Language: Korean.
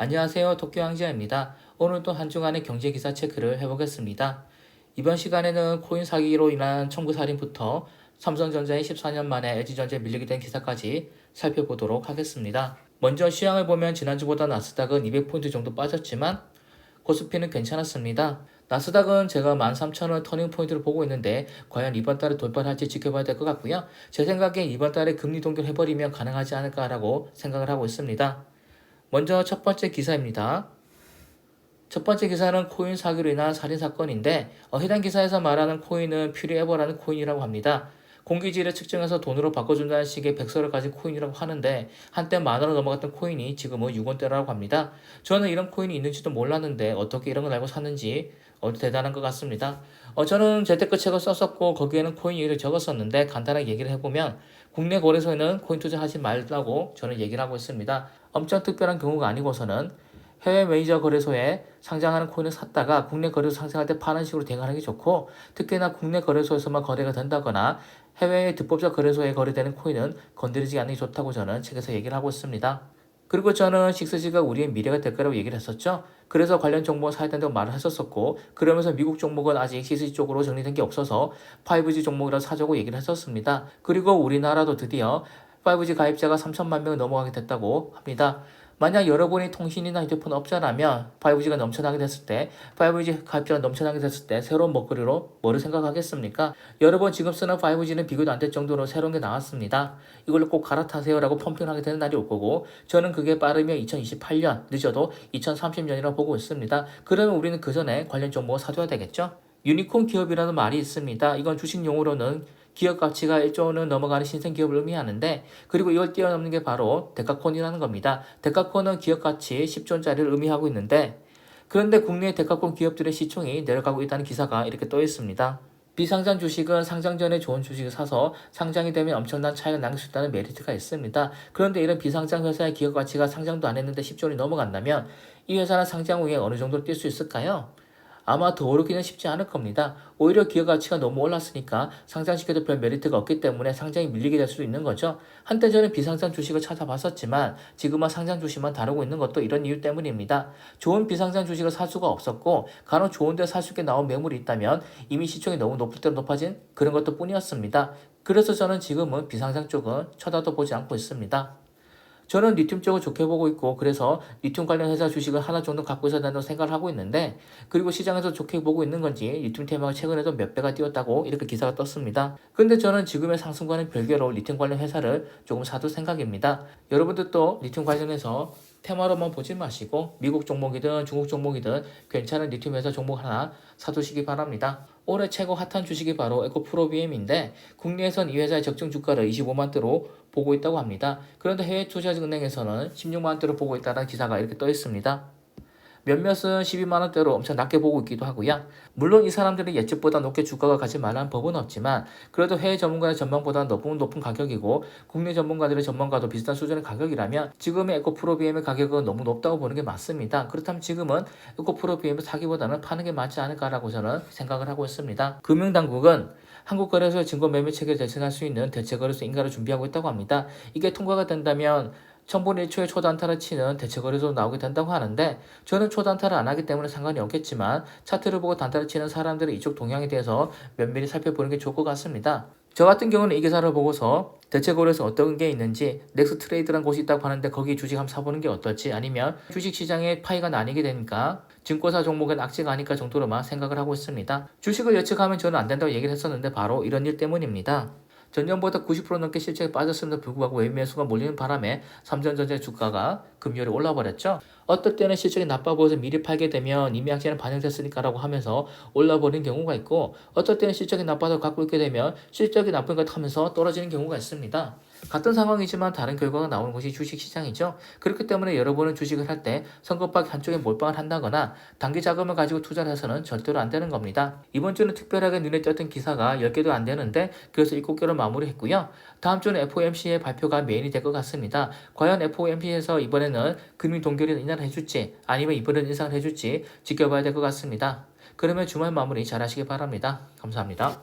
안녕하세요. 도쿄 황지아입니다. 오늘도 한 주간의 경제 기사 체크를 해보겠습니다. 이번 시간에는 코인 사기로 인한 청부 살인부터 삼성전자의 14년 만에 LG전자에 밀리게 된 기사까지 살펴보도록 하겠습니다. 먼저 시황을 보면 지난주보다 나스닥은 200포인트 정도 빠졌지만 코스피는 괜찮았습니다. 나스닥은 제가 13,000원 터닝포인트를 보고 있는데 과연 이번 달에 돌파를 할지 지켜봐야 될 것 같고요. 제 생각에 이번 달에 금리 동결 해버리면 가능하지 않을까라고 생각을 하고 있습니다. 먼저 첫 번째 기사입니다. 첫 번째 기사는 코인 사기로 인한 살인사건인데 해당 기사에서 말하는 코인은 퓨리에버라는 코인이라고 합니다. 공기질을 측정해서 돈으로 바꿔준다는 식의 백서를 가진 코인이라고 하는데 한때 만원으로 넘어갔던 코인이 지금은 6원대라고 합니다. 저는 이런 코인이 있는지도 몰랐는데 어떻게 이런 걸 알고 샀는지 대단한 것 같습니다. 저는 재테크 책을 썼었고 거기에는 코인 얘기를 적었었는데 간단하게 얘기를 해보면 국내 거래소에는 코인 투자하지 말라고 저는 얘기를 하고 있습니다. 엄청 특별한 경우가 아니고서는 해외 메이저 거래소에 상장하는 코인을 샀다가 국내 거래소 상장할 때 파는 식으로 대응하는 게 좋고 특히나 국내 거래소에서만 거래가 된다거나 해외의 불법적 거래소에 거래되는 코인은 건드리지 않는 게 좋다고 저는 책에서 얘기를 하고 있습니다. 그리고 저는 식스지가 우리의 미래가 될 거라고 얘기를 했었죠. 그래서 관련 종목을 사야 된다고 말을 했었고 그러면서 미국 종목은 아직 식스지 쪽으로 정리된 게 없어서 5G 종목이라도 사자고 얘기를 했었습니다. 그리고 우리나라도 드디어 5G 가입자가 3천만 명이 넘어가게 됐다고 합니다. 만약 여러분이 통신이나 휴대폰 업자라면 5G가 넘쳐나게 됐을 때, 5G 가입자가 넘쳐나게 됐을 때 새로운 먹거리로 뭐를 생각하겠습니까? 여러분 지금 쓰는 5G는 비교도 안 될 정도로 새로운 게 나왔습니다. 이걸로 꼭 갈아타세요라고 펌핑하게 되는 날이 올 거고 저는 그게 빠르면 2028년, 늦어도 2030년이라고 보고 있습니다. 그러면 우리는 그 전에 관련 정보를 사줘야 되겠죠? 유니콘 기업이라는 말이 있습니다. 이건 주식 용어로는 기업 가치가 1조 원을 넘어가는 신생 기업을 의미하는데 그리고 이걸 뛰어넘는 게 바로 데카콘이라는 겁니다. 데카콘은 기업 가치 10조 원짜리를 의미하고 있는데 그런데 국내 데카콘 기업들의 시총이 내려가고 있다는 기사가 이렇게 떠 있습니다. 비상장 주식은 상장 전에 좋은 주식을 사서 상장이 되면 엄청난 차익을 남길 수 있다는 메리트가 있습니다. 그런데 이런 비상장 회사의 기업 가치가 상장도 안 했는데 10조 원이 넘어간다면 이 회사는 상장 후에 어느 정도로 뛸 수 있을까요? 아마 더 오르기는 쉽지 않을 겁니다. 오히려 기업 가치가 너무 올랐으니까 상장시켜도 별 메리트가 없기 때문에 상장이 밀리게 될 수도 있는 거죠. 한때 저는 비상장 주식을 찾아봤었지만 지금은 상장 주식만 다루고 있는 것도 이런 이유 때문입니다. 좋은 비상장 주식을 살 수가 없었고 간혹 좋은데 살 수 있게 나온 매물이 있다면 이미 시총이 너무 높을 대로 높아진 그런 것도 뿐이었습니다. 그래서 저는 지금은 비상장 쪽은 쳐다도 보지 않고 있습니다. 저는 리튬 쪽을 좋게 보고 있고 그래서 리튬 관련 회사 주식을 하나 정도 갖고 있어야 된다고 생각을 하고 있는데 그리고 시장에서 좋게 보고 있는 건지 리튬 테마가 최근에도 몇 배가 뛰었다고 이렇게 기사가 떴습니다. 근데 저는 지금의 상승과는 별개로 리튬 관련 회사를 조금 사둘 생각입니다. 여러분들도 리튬 관련해서 테마로만 보지 마시고 미국 종목이든 중국 종목이든 괜찮은 리튬 회사 종목 하나 사두시기 바랍니다. 올해 최고 핫한 주식이 바로 에코프로비엠인데 국내에선 이 회사의 적정 주가를 25만대로 보고 있다고 합니다. 그런데 해외 투자은행에서는 16만대로 보고 있다는 기사가 이렇게 떠 있습니다. 몇몇은 12만원대로 엄청 낮게 보고 있기도 하고요. 물론 이 사람들이 예측보다 높게 주가가 가지 말라는 법은 없지만 그래도 해외 전문가의 전망보다 높은 가격이고 국내 전문가들의 전망과도 비슷한 수준의 가격이라면 지금의 에코프로비엠의 가격은 너무 높다고 보는 게 맞습니다. 그렇다면 지금은 에코프로비엠을 사기보다는 파는 게 맞지 않을까라고 저는 생각을 하고 있습니다. 금융당국은 한국거래소의 증권매매체계를 대체할 수 있는 대체거래소 인가를 준비하고 있다고 합니다. 이게 통과가 된다면 1000분의 1초에 초단타를 치는 대체거래소도 나오게 된다고 하는데 저는 초단타를 안 하기 때문에 상관이 없겠지만 차트를 보고 단타를 치는 사람들의 이쪽 동향에 대해서 면밀히 살펴보는 게 좋을 것 같습니다. 저 같은 경우는 이 기사를 보고서 대체거래소 어떤 게 있는지 넥스트레이드라는 곳이 있다고 하는데 거기 주식 한번 사보는 게 어떨지 아니면 주식시장에 파이가 나뉘게 되니까 증권사 종목엔 악재가 아닐까 정도로만 생각을 하고 있습니다. 주식을 예측하면 저는 안 된다고 얘기를 했었는데 바로 이런 일 때문입니다. 전년보다 90% 넘게 실적이 빠졌음에도 불구하고 외매수가 몰리는 바람에 삼성전자의 주가가 금요일에 올라버렸죠. 어떨 때는 실적이 나빠 보여서 미리 팔게 되면 이미 악재는 반영됐으니까라고 하면서 올라버리는 경우가 있고 어떨 때는 실적이 나빠서 갖고 있게 되면 실적이 나쁜 것 하면서 떨어지는 경우가 있습니다. 같은 상황이지만 다른 결과가 나오는 것이 주식시장이죠. 그렇기 때문에 여러분은 주식을 할 때 성급하게 한쪽에 몰빵을 한다거나 단기 자금을 가지고 투자를 해서는 절대로 안 되는 겁니다. 이번 주는 특별하게 눈에 띄었던 기사가 10개도 안 되는데 그래서 7개로 마무리했고요. 다음 주는 FOMC의 발표가 메인이 될 것 같습니다. 과연 FOMC에서 이번에는 금리 동결을 인하를 해줄지 아니면 이번에는 인상을 해줄지 지켜봐야 될 것 같습니다. 그러면 주말 마무리 잘 하시기 바랍니다. 감사합니다.